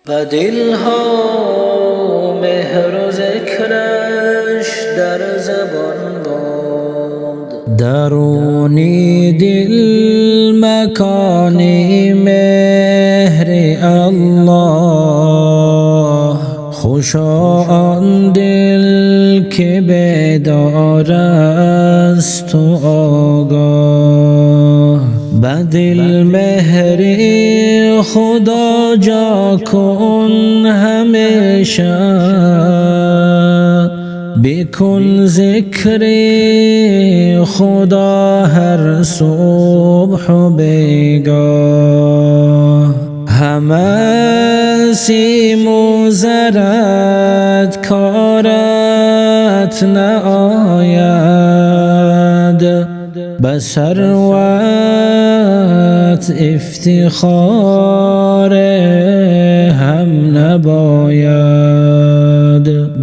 و دلها مهر و ذکرش در زبان باد. درونی دل مکانی مهر الله، خوشا آن دل که بیدار است و آگاه. بدل مهری خدا جا کن همیشه، بکن ذکر خدا هر صبح و بیگاه. همه سیم و زرت کارت نآید، به ثروت افتخار هم نباید.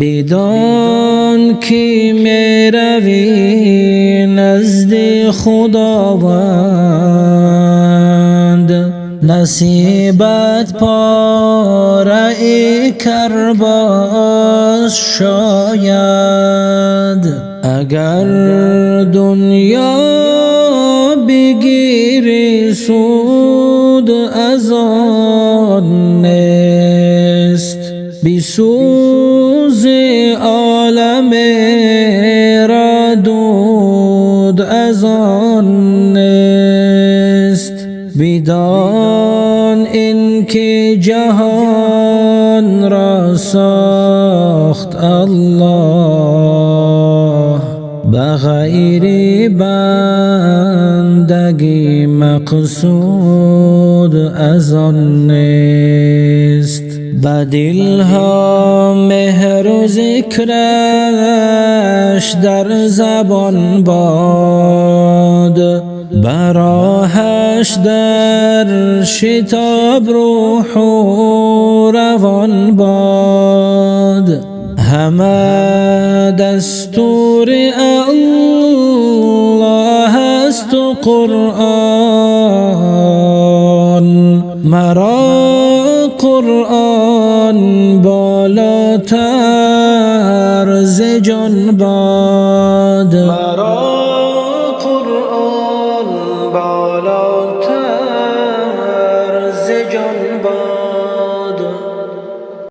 بدان که می روی نزد خداوند، نصیبت پاره کرباس شاید. اگر دنیا بگیری سود از آن نیست، بسوز عالم را دود از آن نیست. بدان این که جهان را ساخت الله، بغیر بندگی مقصود از آن نیست. به دلها مهر و ذکرش در زبان باد، براهش در شتاب روح و روان باد. همه دستور الله است و قرآن، مرا قرآن بالاتر ز جان باد.